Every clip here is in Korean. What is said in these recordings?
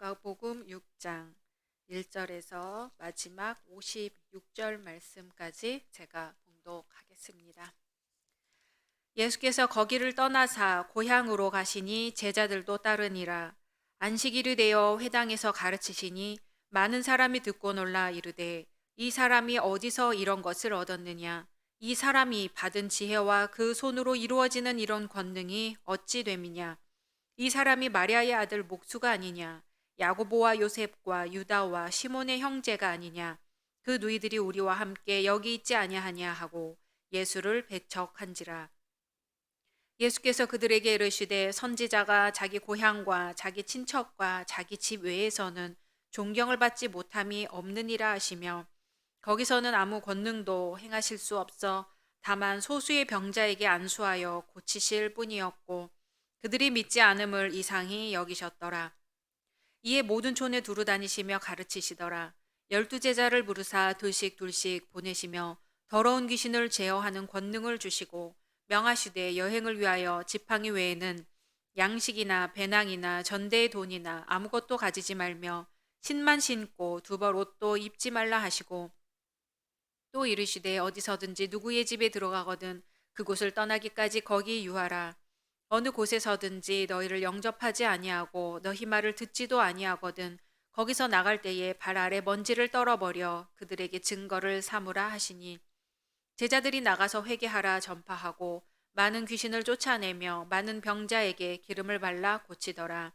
마가복음 6장 1절에서 마지막 56절 말씀까지 제가 봉독하겠습니다. 예수께서 거기를 떠나사 고향으로 가시니 제자들도 따르니라. 안식일이 되어 회당에서 가르치시니 많은 사람이 듣고 놀라 이르되 이 사람이 어디서 이런 것을 얻었느냐? 이 사람이 받은 지혜와 그 손으로 이루어지는 이런 권능이 어찌 됨이냐? 이 사람이 마리아의 아들 목수가 아니냐? 야고보와 요셉과 유다와 시몬의 형제가 아니냐? 그 누이들이 우리와 함께 여기 있지 아니하냐 하고 예수를 배척한지라. 예수께서 그들에게 이르시되 선지자가 자기 고향과 자기 친척과 자기 집 외에서는 존경을 받지 못함이 없느니라 하시며 거기서는 아무 권능도 행하실 수 없어 다만 소수의 병자에게 안수하여 고치실 뿐이었고 그들이 믿지 않음을 이상히 여기셨더라. 이에 모든 촌에 두루 다니시며 가르치시더라. 12제자를 부르사 둘씩 둘씩 보내시며 더러운 귀신을 제어하는 권능을 주시고 명하시되 여행을 위하여 지팡이 외에는 양식이나 배낭이나 전대의 돈이나 아무것도 가지지 말며 신만 신고 두 벌 옷도 입지 말라 하시고 또 이르시되 어디서든지 누구의 집에 들어가거든 그곳을 떠나기까지 거기 유하라. 어느 곳에서든지 너희를 영접하지 아니하고 너희 말을 듣지도 아니하거든 거기서 나갈 때에 발 아래 먼지를 떨어버려 그들에게 증거를 삼으라 하시니 제자들이 나가서 회개하라 전파하고 많은 귀신을 쫓아내며 많은 병자에게 기름을 발라 고치더라.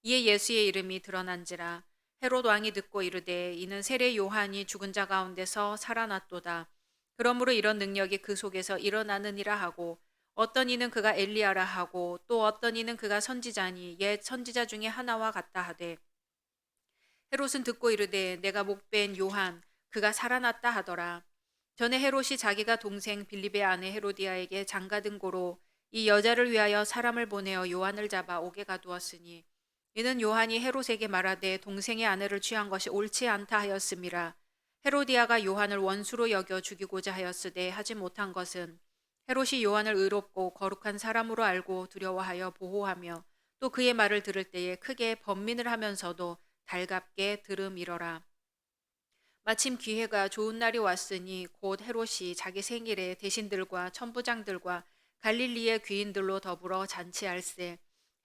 이에 예수의 이름이 드러난지라. 헤롯 왕이 듣고 이르되 이는 세례 요한이 죽은 자 가운데서 살아났도다. 그러므로 이런 능력이 그 속에서 일어나느니라 하고 어떤 이는 그가 엘리야라 하고 또 어떤 이는 그가 선지자니 옛 선지자 중에 하나와 같다 하되 헤롯은 듣고 이르되 내가 목배인 요한 그가 살아났다 하더라. 전에 헤롯이 자기가 동생 빌립의 아내 헤로디아에게 장가든 고로 이 여자를 위하여 사람을 보내어 요한을 잡아 옥에 가두었으니 이는 요한이 헤롯에게 말하되 동생의 아내를 취한 것이 옳지 않다 하였음이라. 헤로디아가 요한을 원수로 여겨 죽이고자 하였으되 하지 못한 것은 헤롯이 요한을 의롭고 거룩한 사람으로 알고 두려워하여 보호하며 또 그의 말을 들을 때에 크게 번민을 하면서도 달갑게 들음이러라. 마침 기회가 좋은 날이 왔으니 곧 헤롯이 자기 생일에 대신들과 천부장들과 갈릴리의 귀인들로 더불어 잔치할세.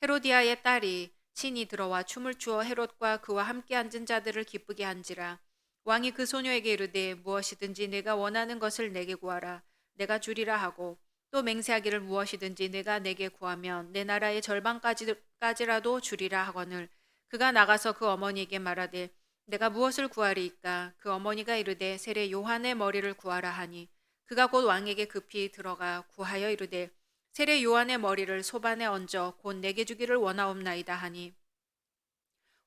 헤로디아의 딸이 친히 들어와 춤을 추어 헤롯과 그와 함께 앉은 자들을 기쁘게 한지라. 왕이 그 소녀에게 이르되 무엇이든지 내가 원하는 것을 내게 구하라. 내가 주리라 하고 또 맹세하기를 무엇이든지 내가 내게 구하면 내 나라의 절반까지라도 주리라 하거늘 그가 나가서 그 어머니에게 말하되 내가 무엇을 구하리이까? 그 어머니가 이르되 세례 요한의 머리를 구하라 하니 그가 곧 왕에게 급히 들어가 구하여 이르되 세례 요한의 머리를 소반에 얹어 곧 내게 주기를 원하옵나이다 하니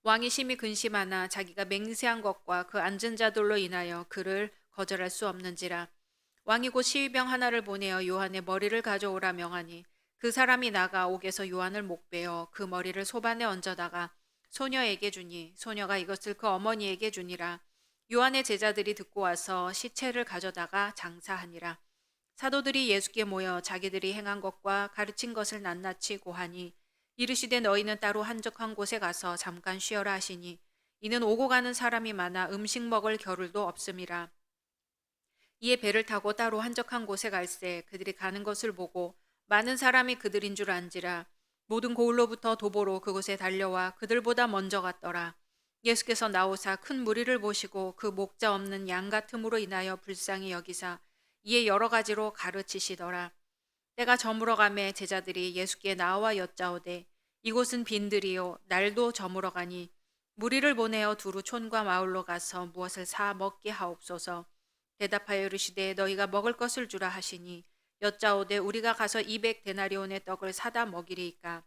왕이 심히 근심하나 자기가 맹세한 것과 그 앉은 자들로 인하여 그를 거절할 수 없는지라. 왕이 곧 시위병 하나를 보내어 요한의 머리를 가져오라 명하니 그 사람이 나가 옥에서 요한을 목베어 그 머리를 소반에 얹어다가 소녀에게 주니 소녀가 이것을 그 어머니에게 주니라. 요한의 제자들이 듣고 와서 시체를 가져다가 장사하니라. 사도들이 예수께 모여 자기들이 행한 것과 가르친 것을 낱낱이 고하니 이르시되 너희는 따로 한적한 곳에 가서 잠깐 쉬어라 하시니 이는 오고 가는 사람이 많아 음식 먹을 겨를도 없음이라. 이에 배를 타고 따로 한적한 곳에 갈새 그들이 가는 것을 보고 많은 사람이 그들인 줄 안지라. 모든 고을로부터 도보로 그곳에 달려와 그들보다 먼저 갔더라. 예수께서 나오사 큰 무리를 보시고 그 목자 없는 양 같음으로 인하여 불쌍히 여기사 이에 여러 가지로 가르치시더라. 때가 저물어 가매 제자들이 예수께 나와 여짜오되 이곳은 빈들이요 날도 저물어 가니 무리를 보내어 두루 촌과 마을로 가서 무엇을 사 먹게 하옵소서. 대답하여 이르시되 너희가 먹을 것을 주라 하시니 여짜오되 우리가 가서 200데나리온의 떡을 사다 먹이리이까.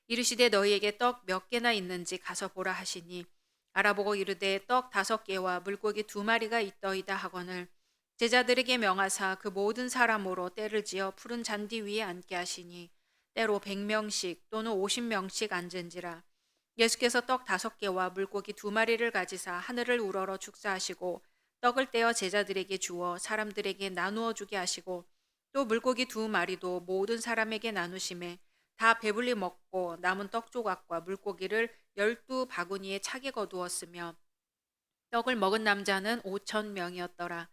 이르시되 너희에게 떡 몇 개나 있는지 가서 보라 하시니 알아보고 이르되 떡 5개와 물고기 2마리가 있더이다 하거늘 제자들에게 명하사 그 모든 사람으로 때를 지어 푸른 잔디 위에 앉게 하시니 때로 100명씩 또는 50명씩 앉은지라. 예수께서 떡 5개와 물고기 2마리를 가지사 하늘을 우러러 축사하시고 떡을 떼어 제자들에게 주어 사람들에게 나누어 주게 하시고 또 물고기 2마리도 모든 사람에게 나누심에 다 배불리 먹고 남은 떡 조각과 물고기를 12바구니에 차게 거두었으며 떡을 먹은 남자는 5,000명이었더라.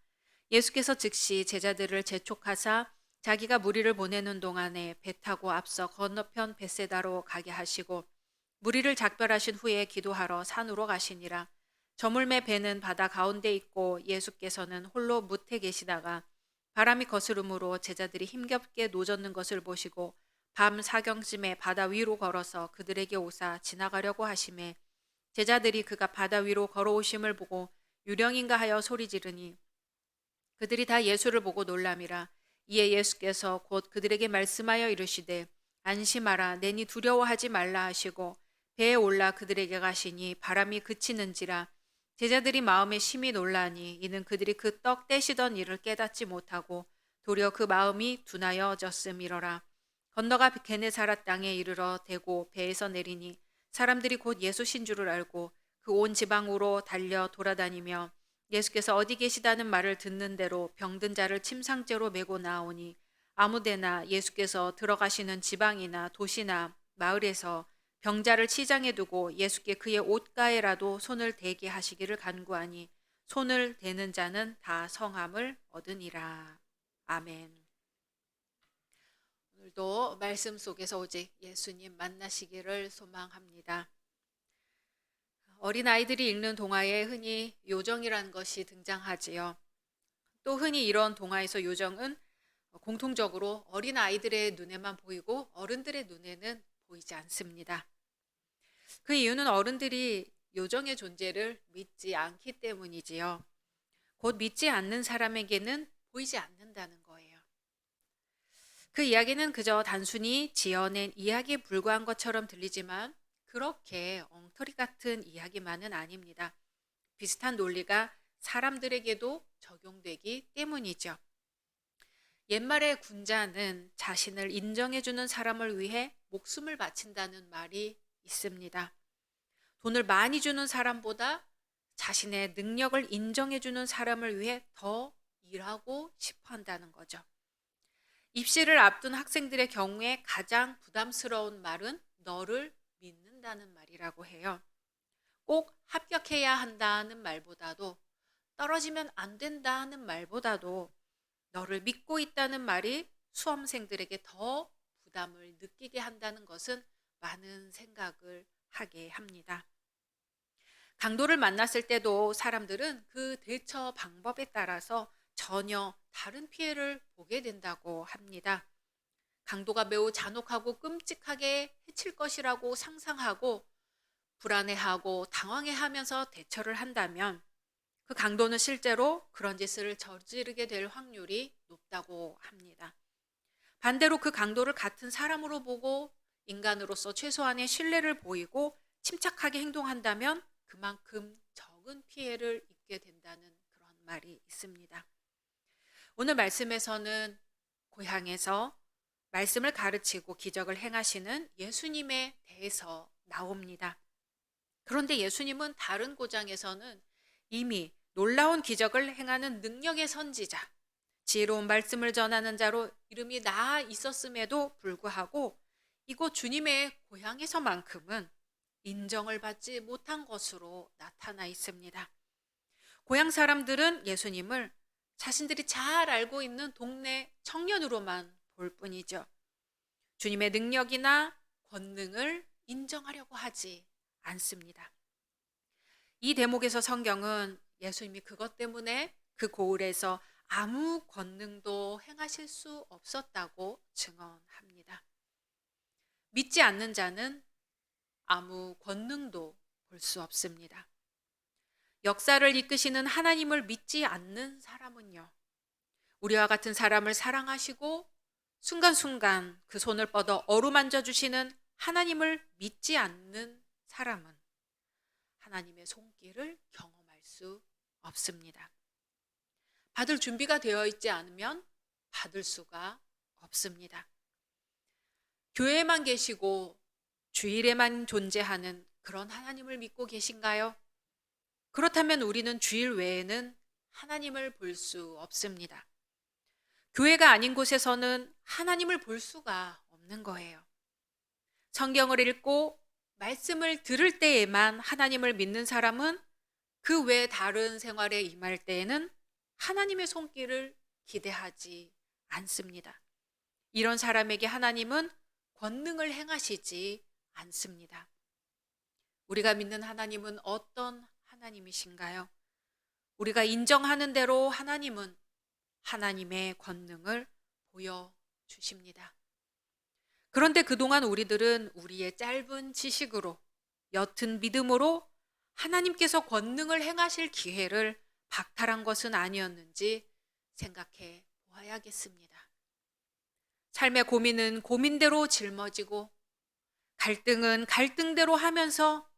예수께서 즉시 제자들을 재촉하사 자기가 무리를 보내는 동안에 배 타고 앞서 건너편 벳세다로 가게 하시고 무리를 작별하신 후에 기도하러 산으로 가시니라. 저물매 배는 바다 가운데 있고 예수께서는 홀로 무태 계시다가 바람이 거스름으로 제자들이 힘겹게 노젓는 것을 보시고 밤 사경쯤에 바다 위로 걸어서 그들에게 오사 지나가려고 하심에 제자들이 그가 바다 위로 걸어오심을 보고 유령인가 하여 소리 지르니 그들이 다 예수를 보고 놀람이라. 이에 예수께서 곧 그들에게 말씀하여 이르시되 안심하라 내니 두려워하지 말라 하시고 배에 올라 그들에게 가시니 바람이 그치는지라. 제자들이 마음에 심히 놀라니 이는 그들이 그 떡 떼시던 일을 깨닫지 못하고 도리어 그 마음이 둔하여졌음이러라. 건너가 게네사라 땅에 이르러 대고 배에서 내리니 사람들이 곧 예수신 줄을 알고 그 온 지방으로 달려 돌아다니며 예수께서 어디 계시다는 말을 듣는 대로 병든 자를 침상째로 메고 나오니 아무데나 예수께서 들어가시는 지방이나 도시나 마을에서 병자를 치장해 두고 예수께 그의 옷가에라도 손을 대게 하시기를 간구하니 손을 대는 자는 다 성함을 얻으니라. 아멘. 오늘도 말씀 속에서 오직 예수님 만나시기를 소망합니다. 어린아이들이 읽는 동화에 흔히 요정이라는 것이 등장하지요. 또 흔히 이런 동화에서 요정은 공통적으로 어린아이들의 눈에만 보이고 어른들의 눈에는 보이지 않습니다. 그 이유는 어른들이 요정의 존재를 믿지 않기 때문이지요. 곧 믿지 않는 사람에게는 보이지 않는다는 거예요. 그 이야기는 그저 단순히 지어낸 이야기에 불과한 것처럼 들리지만 그렇게 엉터리 같은 이야기만은 아닙니다. 비슷한 논리가 사람들에게도 적용되기 때문이죠. 옛말의 군자는 자신을 인정해주는 사람을 위해 목숨을 바친다는 말이 있습니다. 돈을 많이 주는 사람보다 자신의 능력을 인정해주는 사람을 위해 더 일하고 싶어 한다는 거죠. 입시를 앞둔 학생들의 경우에 가장 부담스러운 말은 너를 믿는다는 말이라고 해요. 꼭 합격해야 한다는 말보다도 떨어지면 안 된다는 말보다도 너를 믿고 있다는 말이 수험생들에게 더 부담을 느끼게 한다는 것은 많은 생각을 하게 합니다. 강도를 만났을 때도 사람들은 그 대처 방법에 따라서 전혀 다른 피해를 보게 된다고 합니다. 강도가 매우 잔혹하고 끔찍하게 해칠 것이라고 상상하고 불안해하고 당황해하면서 대처를 한다면 그 강도는 실제로 그런 짓을 저지르게 될 확률이 높다고 합니다. 반대로 그 강도를 같은 사람으로 보고 인간으로서 최소한의 신뢰를 보이고 침착하게 행동한다면 그만큼 적은 피해를 입게 된다는 그런 말이 있습니다. 오늘 말씀에서는 고향에서 말씀을 가르치고 기적을 행하시는 예수님에 대해서 나옵니다. 그런데 예수님은 다른 고장에서는 이미 놀라운 기적을 행하는 능력의 선지자, 지혜로운 말씀을 전하는 자로 이름이 나 있었음에도 불구하고 이곳 주님의 고향에서만큼은 인정을 받지 못한 것으로 나타나 있습니다. 고향 사람들은 예수님을 자신들이 잘 알고 있는 동네 청년으로만 볼 뿐이죠. 주님의 능력이나 권능을 인정하려고 하지 않습니다. 이 대목에서 성경은 예수님이 그것 때문에 그 고을에서 아무 권능도 행하실 수 없었다고 증언합니다. 믿지 않는 자는 아무 권능도 볼 수 없습니다. 역사를 이끄시는 하나님을 믿지 않는 사람은요, 우리와 같은 사람을 사랑하시고 순간순간 그 손을 뻗어 어루만져 주시는 하나님을 믿지 않는 사람은 하나님의 손길을 경험할 수 없습니다. 받을 준비가 되어 있지 않으면 받을 수가 없습니다. 교회에만 계시고 주일에만 존재하는 그런 하나님을 믿고 계신가요? 그렇다면 우리는 주일 외에는 하나님을 볼 수 없습니다. 교회가 아닌 곳에서는 하나님을 볼 수가 없는 거예요. 성경을 읽고 말씀을 들을 때에만 하나님을 믿는 사람은 그 외 다른 생활에 임할 때에는 하나님의 손길을 기대하지 않습니다. 이런 사람에게 하나님은 권능을 행하시지 않습니다. 우리가 믿는 하나님은 어떤 하나님이신가요? 우리가 인정하는 대로 하나님은 하나님의 권능을 보여주십니다. 그런데 그동안 우리들은 우리의 짧은 지식으로, 옅은 믿음으로 하나님께서 권능을 행하실 기회를 박탈한 것은 아니었는지 생각해 보아야겠습니다. 삶의 고민은 고민대로 짊어지고 갈등은 갈등대로 하면서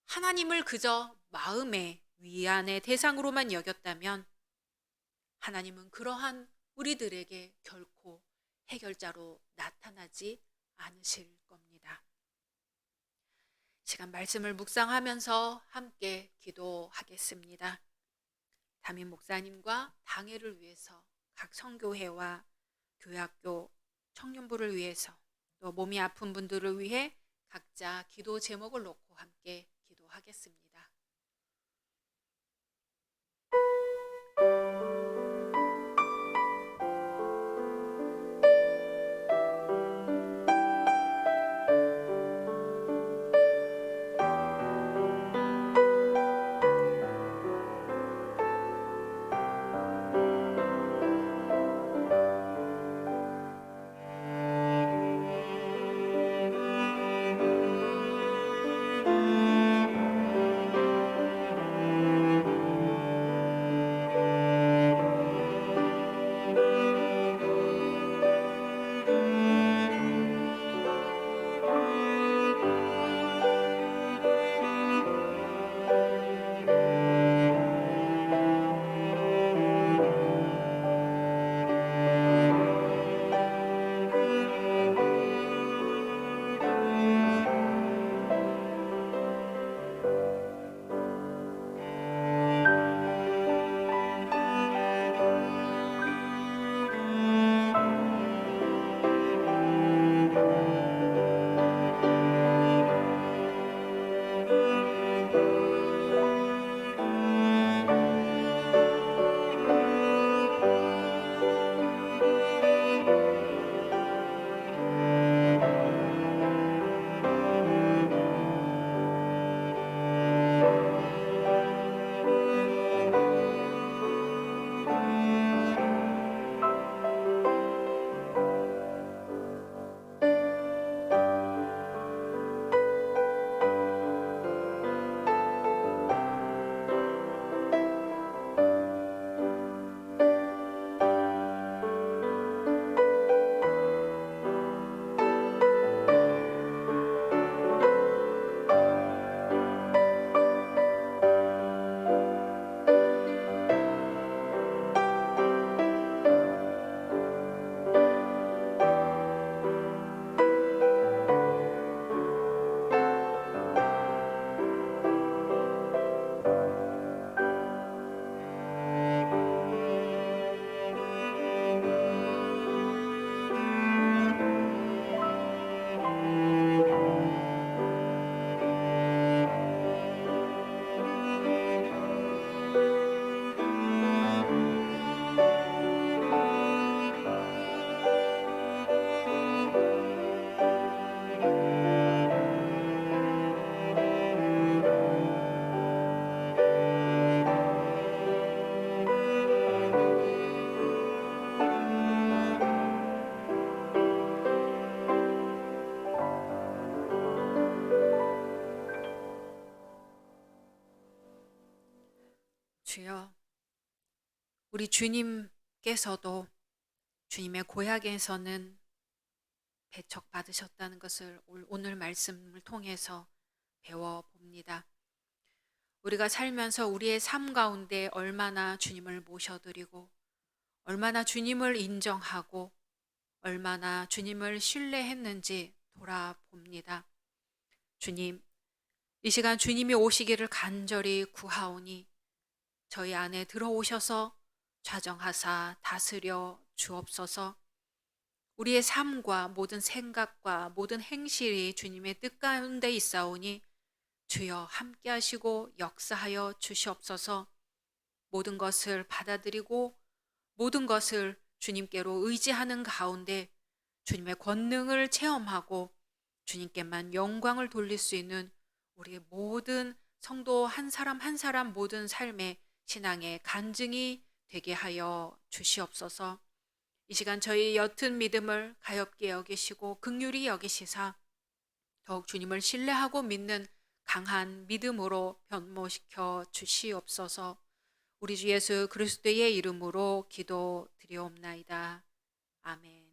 하나님을 그저 마음의 위안의 대상으로만 여겼다면 하나님은 그러한 우리들에게 결코 해결자로 나타나지 않으실 겁니다. 시간 말씀을 묵상하면서 함께 기도하겠습니다. 담임 목사님과 당회를 위해서 각 선교회와 교회학교 청년부를 위해서 또 몸이 아픈 분들을 위해 각자 기도 제목을 놓고 함께 기도하겠습니다. 주여, 우리 주님께서도 주님의 고향에서는 배척받으셨다는 것을 오늘 말씀을 통해서 배워봅니다. 우리가 살면서 우리의 삶 가운데 얼마나 주님을 모셔드리고 얼마나 주님을 인정하고 얼마나 주님을 신뢰했는지 돌아봅니다. 주님, 이 시간 주님이 오시기를 간절히 구하오니 저희 안에 들어오셔서 좌정하사 다스려 주옵소서. 우리의 삶과 모든 생각과 모든 행실이 주님의 뜻 가운데 있사오니 주여 함께 하시고 역사하여 주시옵소서. 모든 것을 받아들이고 모든 것을 주님께로 의지하는 가운데 주님의 권능을 체험하고 주님께만 영광을 돌릴 수 있는 우리의 모든 성도 한 사람 한 사람 모든 삶의 신앙의 간증이 되게 하여 주시옵소서. 이 시간 저희 옅은 믿음을 가엾게 여기시고 긍휼히 여기시사 더욱 주님을 신뢰하고 믿는 강한 믿음으로 변모시켜 주시옵소서. 우리 주 예수 그리스도의 이름으로 기도드리옵나이다. 아멘.